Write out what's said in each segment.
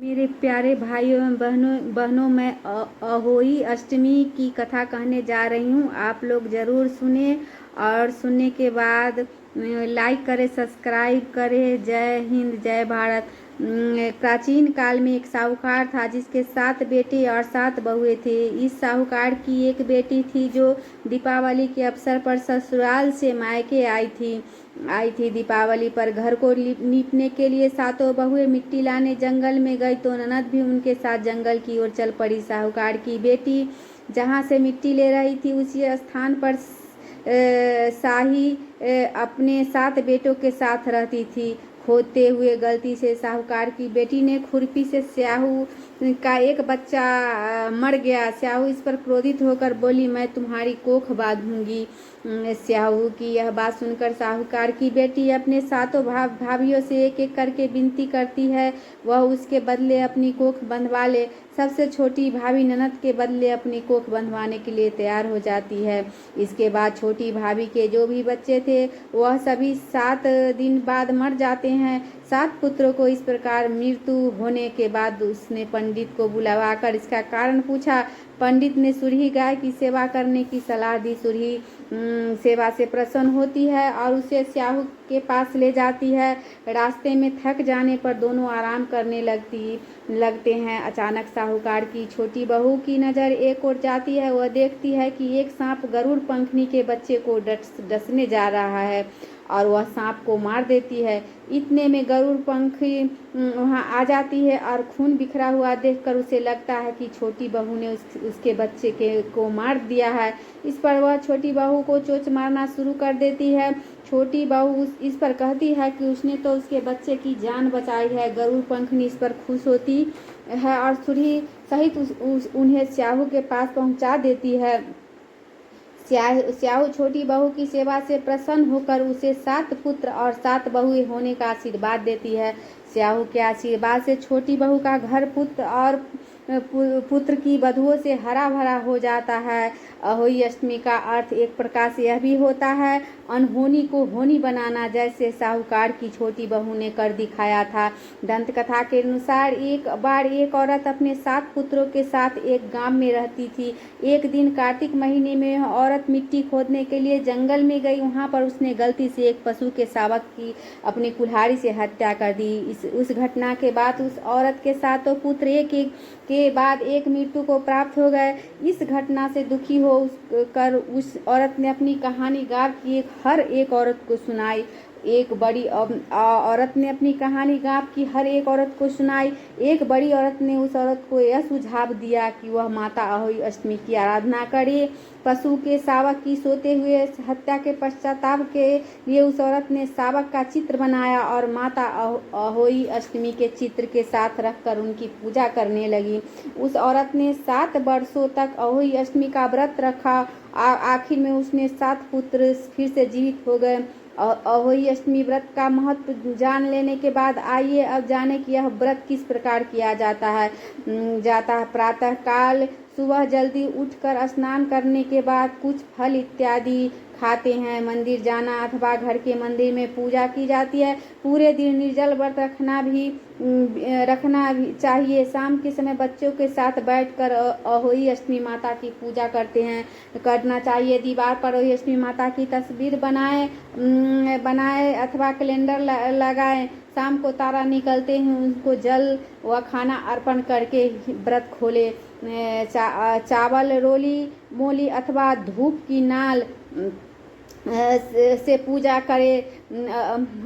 मेरे प्यारे भाइयों एवं बहनों मैं अहोई अष्टमी की कथा कहने जा रही हूँ। आप लोग ज़रूर सुने और सुनने के बाद लाइक करें, सब्सक्राइब करें। जय हिंद, जय भारत। प्राचीन काल में एक साहूकार था जिसके 7 बेटे और 7 बहुएं थे। इस साहूकार की एक बेटी थी जो दीपावली के अवसर पर ससुराल से मायके आई थी। दीपावली पर घर को लीपने के लिए 7 बहुएं मिट्टी लाने जंगल में गई तो ननद भी उनके साथ जंगल की ओर चल पड़ी। साहूकार की बेटी जहाँ से मिट्टी ले रही थी उसी स्थान पर शाही अपने 7 बेटों के साथ रहती थी। खोदते हुए गलती से साहूकार की बेटी ने खुरपी से स्याहू का एक बच्चा मर गया। स्याहू इस पर क्रोधित होकर बोली, मैं तुम्हारी कोख बांधूंगी। स्याहू की यह बात सुनकर साहूकार की बेटी अपने 7 भाभियों से एक एक करके विनती करती है वह उसके बदले अपनी कोख बंधवा ले। सबसे छोटी भाभी ननद के बदले अपनी कोख बंधवाने के लिए तैयार हो जाती है। इसके बाद छोटी भाभी के जो भी बच्चे थे वह सभी 7 दिन बाद मर जाते हैं। 7 पुत्रों को इस प्रकार मृत्यु होने के बाद उसने पंडित को बुलवाकर इसका कारण पूछा। पंडित ने सुरही गाय की सेवा करने की सलाह दी। सुरही सेवा से प्रसन्न होती है और उसे स्याहू के पास ले जाती है। रास्ते में थक जाने पर दोनों आराम करने लगते हैं। अचानक साहूकार की छोटी बहू की नज़र एक ओर जाती है। वह देखती है कि एक सांप गरुड़ पंखनी के बच्चे को डसने जा रहा है और वह सांप को मार देती है। इतने में गरुड़ पंखी वहाँ आ जाती है और खून बिखरा हुआ देखकर उसे लगता है कि छोटी बहू ने उसके बच्चे को मार दिया है। इस पर वह छोटी बहू को चोंच मारना शुरू कर देती है। छोटी बहू इस पर कहती है कि उसने तो उसके बच्चे की जान बचाई है। गरुड़ पंखनी इस पर खुश होती है और सुरही सहित उन्हें स्याहू के पास पहुँचा देती है। स्याहू छोटी बहू की सेवा से प्रसन्न होकर उसे 7 पुत्र और 7 बहुएं होने का आशीर्वाद देती है। स्याहू के आशीर्वाद से छोटी बहू का घर पुत्र की बधुओं से हरा भरा हो जाता है। अहोई अष्टमी का अर्थ एक प्रकार से यह भी होता है अनहोनी को होनी बनाना, जैसे साहूकार की छोटी बहू ने कर दिखाया था। दंत कथा के अनुसार एक बार एक औरत अपने 7 पुत्रों के साथ एक गांव में रहती थी। एक दिन कार्तिक महीने में वह औरत मिट्टी खोदने के लिए जंगल में गई। वहां पर उसने गलती से एक पशु के शावक की अपनी कुल्हाड़ी से हत्या कर दी। उस घटना के बाद उस औरत के 7 पुत्र एक एक के बाद एक मृत्यु को प्राप्त हो गए। इस घटना से दुखी हो कर उस औरत ने अपनी कहानी गाँव की हर एक औरत को सुनाई। एक बड़ी औरत ने अपनी कहानी गांव की हर एक औरत को सुनाई। एक बड़ी औरत ने उस औरत को यह सुझाव दिया कि वह माता अहोई अष्टमी की आराधना करे। पशु के शावक की सोते हुए हत्या के पश्चाताप के लिए उस औरत ने शावक का चित्र बनाया और माता अहोई अष्टमी के चित्र के साथ रखकर उनकी पूजा करने लगी। उस औरत ने 7 वर्षों तक अहोई अष्टमी का व्रत रखा। आखिर में उसने 7 पुत्र फिर से जीवित हो गए। अहोई अष्टमी व्रत का महत्व जान लेने के बाद आइए अब जाने कि यह व्रत किस प्रकार किया जाता है। प्रातः काल सुबह जल्दी उठकर स्नान करने के बाद कुछ फल इत्यादि खाते हैं। मंदिर जाना अथवा घर के मंदिर में पूजा की जाती है। पूरे दिन निर्जल व्रत रखना भी चाहिए। शाम के समय बच्चों के साथ बैठकर अहोई अष्टमी माता की पूजा करना चाहिए। दीवार पर अहोई अष्टमी माता की तस्वीर बनाए अथवा कैलेंडर लगाएं। शाम को तारा निकलते हैं उनको जल व खाना अर्पण करके व्रत खोले। चावल रोली मोली अथवा धूप की नाल से पूजा करें।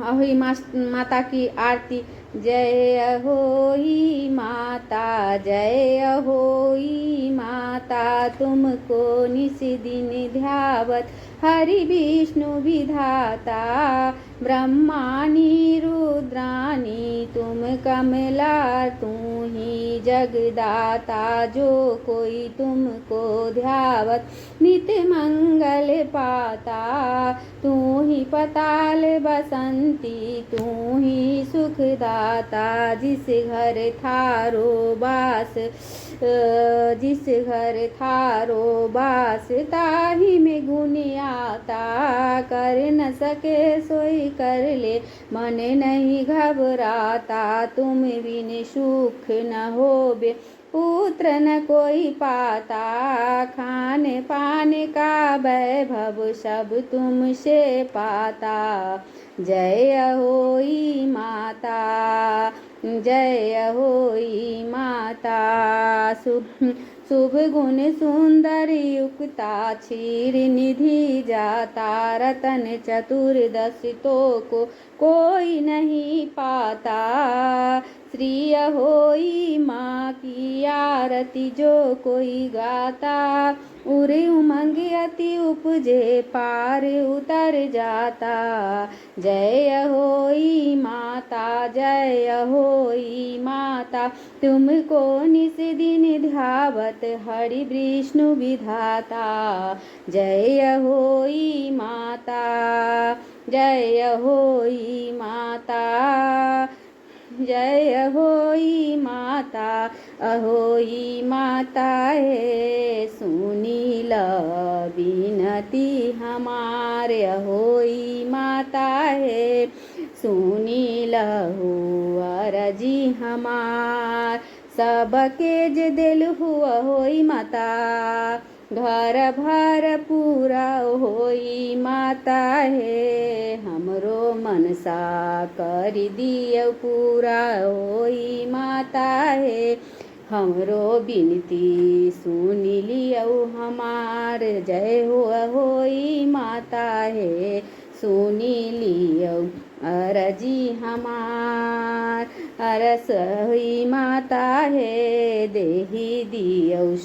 अहोई माता की आरती। जय अहोई माता, जय अहोई माता, तुमको निस दिन ध्यावत हरि विष्णु विधाता, ब्रह्माणी रुद्राणी तुम कमला, तू ही जगदाता, जो कोई तुमको ध्यावत नित मंगल पाता, तू ही पताल बसंती, तू ही सुखदाता, जिस घर थारो बास ताही में गुण आता, कर न सके सोई कर ले, मन नहीं घबराता तुम बिन सुख न होबे, पुत्र न कोई पाता, खाने पाने का वैभव सब तुमसे पाता। जय होई माता, जय होई माता। शुभ गुण सुंदर युक्ता, क्षीर निधि जाता, रतन चतुर्दशी तो को कोई नहीं पाता। श्री होई माँ की आरती जो कोई गाता, उरे उमंग अति उपजे पार उतर जाता। जय होई माता, जय होई माता, तुमको निस दिन ध्यावत हरि विष्णु विधाता। जय होई माता, जय होई माता, जय होई माता। अहोई माता है सुनी ल विनती हमारे, अहोई माता है सुनी लहु अरजी हमार। सबके जे दिल हुआ होई माता, घर भर पूरा होई माता है, हमरो मनसा कर दियो पूरा होई माता है, हमरो बिनती सुन लियो हमार। जय होई माता है सुनी लियो अरजी हमार, अरस हुई माता है देही दियो।